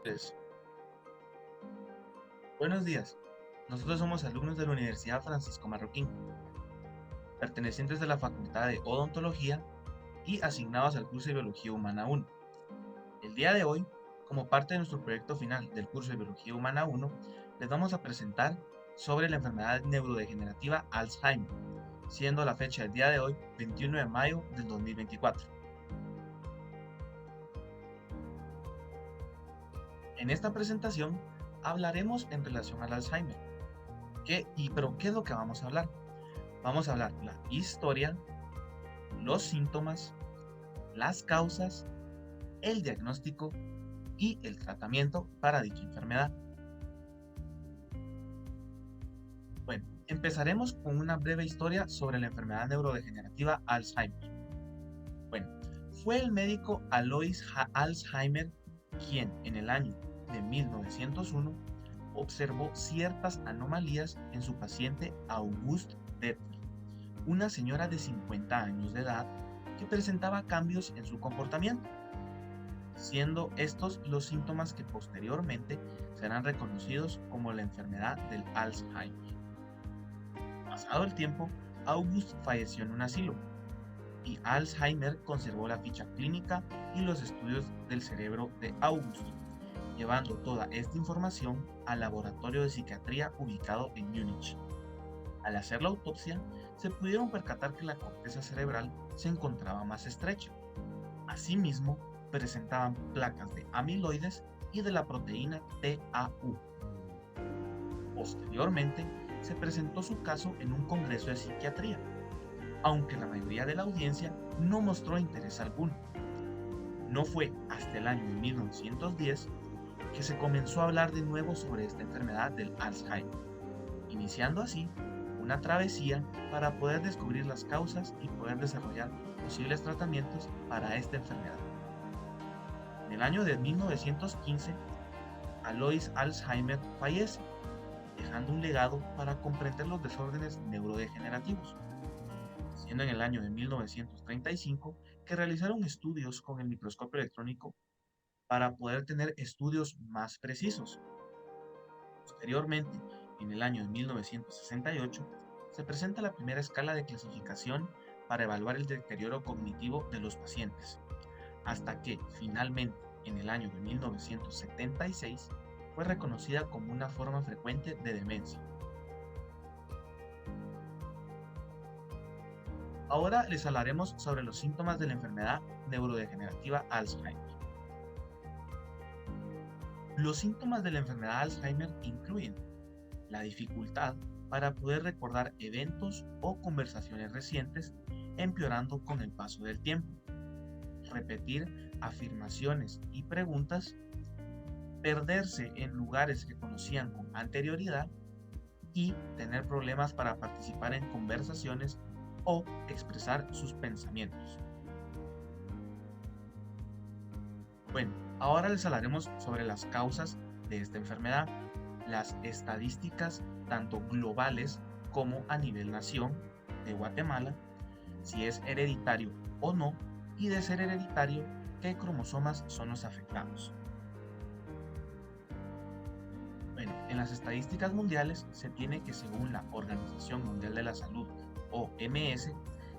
Pues, buenos días. Nosotros somos alumnos de la Universidad Francisco Marroquín, pertenecientes de la Facultad de Odontología y asignados al curso de Biología Humana 1. El día de hoy, como parte de nuestro proyecto final del curso de Biología Humana 1, les vamos a presentar sobre la enfermedad neurodegenerativa Alzheimer, siendo la fecha del día de hoy 21 de mayo del 2024. En esta presentación hablaremos en relación al Alzheimer. Pero ¿qué es lo que vamos a hablar? Vamos a hablar la historia, los síntomas, las causas, el diagnóstico y el tratamiento para dicha enfermedad. Bueno, empezaremos con una breve historia sobre la enfermedad neurodegenerativa Alzheimer. Bueno, fue el médico Alois Alzheimer quien en el año de 1901 observó ciertas anomalías en su paciente Auguste Deter, una señora de 50 años de edad que presentaba cambios en su comportamiento, siendo estos los síntomas que posteriormente serán reconocidos como la enfermedad del Alzheimer. Pasado el tiempo, August falleció en un asilo y Alzheimer conservó la ficha clínica y los estudios del cerebro de August, llevando toda esta información al laboratorio de psiquiatría ubicado en Múnich. Al hacer la autopsia, se pudieron percatar que la corteza cerebral se encontraba más estrecha. Asimismo, presentaban placas de amiloides y de la proteína TAU. Posteriormente, se presentó su caso en un congreso de psiquiatría, aunque la mayoría de la audiencia no mostró interés alguno. No fue hasta el año 1910 que se comenzó a hablar de nuevo sobre esta enfermedad del Alzheimer, iniciando así una travesía para poder descubrir las causas y poder desarrollar posibles tratamientos para esta enfermedad. En el año de 1915, Alois Alzheimer fallece, dejando un legado para comprender los desórdenes neurodegenerativos, siendo en el año de 1935 que realizaron estudios con el microscopio electrónico para poder tener estudios más precisos. Posteriormente, en el año de 1968, se presenta la primera escala de clasificación para evaluar el deterioro cognitivo de los pacientes, hasta que, finalmente, en el año de 1976, fue reconocida como una forma frecuente de demencia. Ahora les hablaremos sobre los síntomas de la enfermedad neurodegenerativa Alzheimer. Los síntomas de la enfermedad Alzheimer incluyen la dificultad para poder recordar eventos o conversaciones recientes, empeorando con el paso del tiempo, repetir afirmaciones y preguntas, perderse en lugares que conocían con anterioridad y tener problemas para participar en conversaciones o expresar sus pensamientos. Bueno, ahora les hablaremos sobre las causas de esta enfermedad, las estadísticas tanto globales como a nivel nación de Guatemala, si es hereditario o no, y de ser hereditario, qué cromosomas son los afectados. Bueno, en las estadísticas mundiales se tiene que según la Organización Mundial de la Salud, OMS,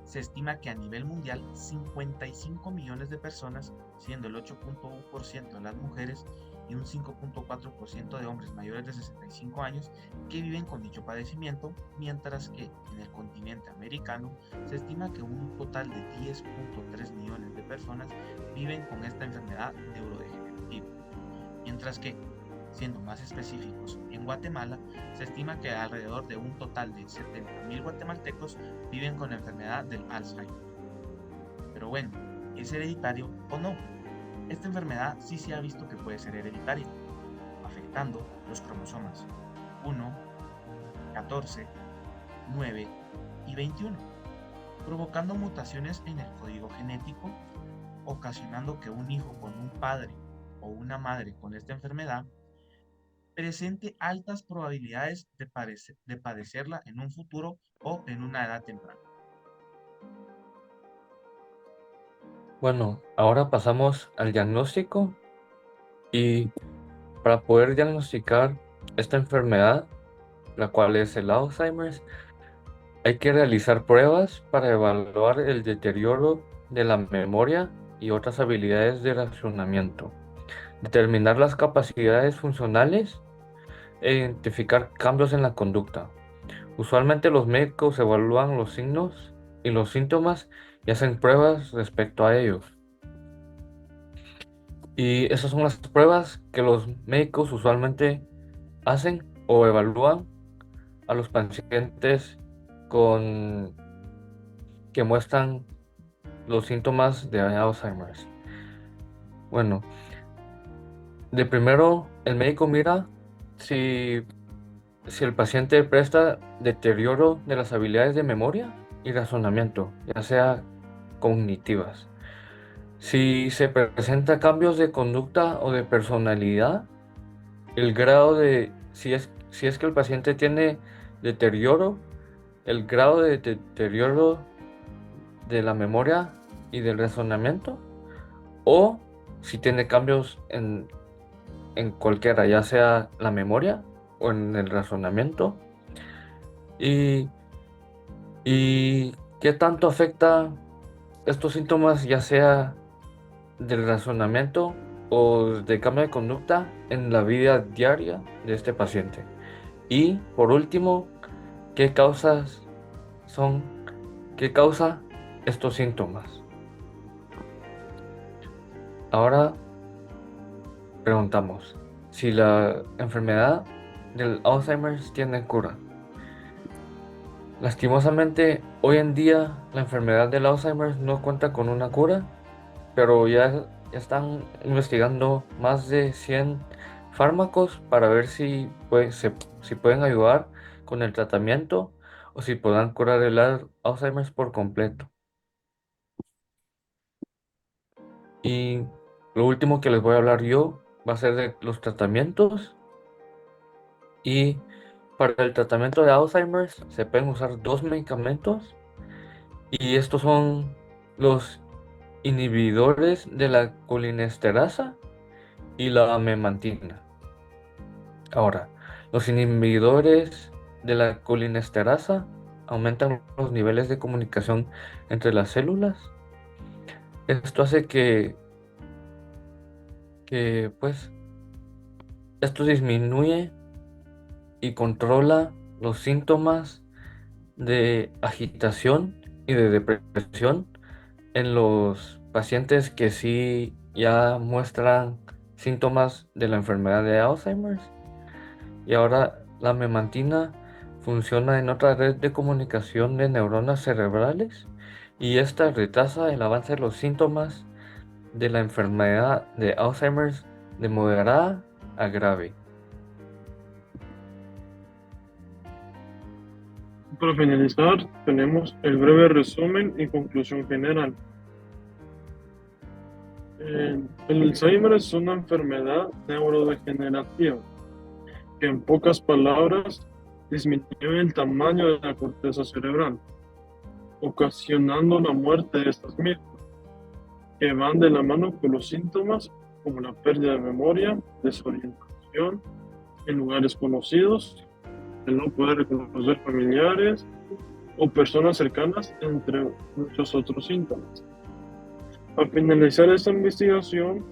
se estima que a nivel mundial 55 millones de personas, siendo el 8.1% de las mujeres y un 5.4% de hombres mayores de 65 años, que viven con dicho padecimiento, mientras que en el continente americano se estima que un total de 10.3 millones de personas viven con esta enfermedad neurodegenerativa, mientras que, siendo más específicos, en Guatemala se estima que alrededor de un total de 70.000 guatemaltecos viven con la enfermedad del Alzheimer. Pero bueno, ¿es hereditario o no? Esta enfermedad sí se ha visto que puede ser hereditaria, afectando los cromosomas 1, 14, 9 y 21, provocando mutaciones en el código genético, ocasionando que un hijo con un padre o una madre con esta enfermedad presente altas probabilidades de padecerla en un futuro o en una edad temprana. Bueno, ahora pasamos al diagnóstico y para poder diagnosticar esta enfermedad, la cual es el Alzheimer's, hay que realizar pruebas para evaluar el deterioro de la memoria y otras habilidades de razonamiento, determinar las capacidades funcionales e identificar cambios en la conducta. Usualmente los médicos evalúan los signos y los síntomas y hacen pruebas respecto a ellos. Y esas son las pruebas que los médicos usualmente hacen o evalúan a los pacientes con que muestran los síntomas de Alzheimer's. Bueno, de primero el médico mira si, si el paciente presta deterioro de las habilidades de memoria y razonamiento, ya sea cognitivas. Si se presenta cambios de conducta o de personalidad, el grado de, si es que el paciente tiene deterioro, el grado de deterioro de la memoria y del razonamiento, o si tiene cambios en cualquiera, ya sea la memoria o en el razonamiento, y, y qué tanto afecta estos síntomas, ya sea del razonamiento o de cambio de conducta en la vida diaria de este paciente. Y por último, ¿qué causas son, qué causa estos síntomas? Ahora preguntamos si la enfermedad del Alzheimer tiene cura. Lastimosamente, hoy en día la enfermedad del Alzheimer no cuenta con una cura, pero ya están investigando más de 100 fármacos para ver si pueden ayudar con el tratamiento o si puedan curar el Alzheimer por completo. Y lo último que les voy a hablar yo va a ser de los tratamientos. Y para el tratamiento de Alzheimer se pueden usar dos medicamentos, y estos son los inhibidores de la colinesterasa y la memantina. Ahora, los inhibidores de la colinesterasa aumentan los niveles de comunicación entre las células. Esto hace pues, esto disminuye y controla los síntomas de agitación y de depresión en los pacientes que sí ya muestran síntomas de la enfermedad de Alzheimer. Y ahora la memantina funciona en otra red de comunicación de neuronas cerebrales, y esta retrasa el avance de los síntomas de la enfermedad de Alzheimer de moderada a grave. Para finalizar, tenemos el breve resumen y conclusión general. El Alzheimer es una enfermedad neurodegenerativa que, en pocas palabras, disminuye el tamaño de la corteza cerebral, ocasionando la muerte de estas mismas, que van de la mano con los síntomas como la pérdida de memoria, desorientación en lugares conocidos, el no poder reconocer familiares o personas cercanas, entre muchos otros síntomas. Al finalizar esta investigación,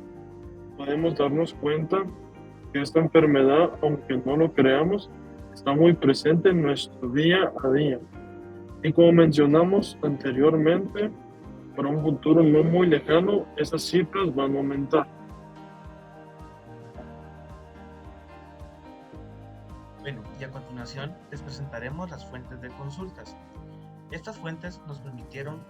podemos darnos cuenta que esta enfermedad, aunque no lo creamos, está muy presente en nuestro día a día. Y como mencionamos anteriormente, para un futuro no muy lejano, esas cifras van a aumentar. Bueno, y a continuación les presentaremos las fuentes de consultas. Estas fuentes nos permitieron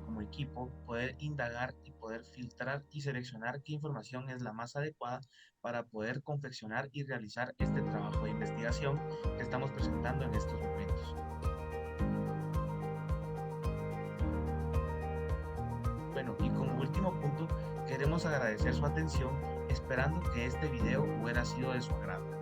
como equipo poder indagar y poder filtrar y seleccionar qué información es la más adecuada para poder confeccionar y realizar este trabajo de investigación que estamos presentando en estos momentos. Bueno, y como último punto, queremos agradecer su atención, esperando que este video hubiera sido de su agrado.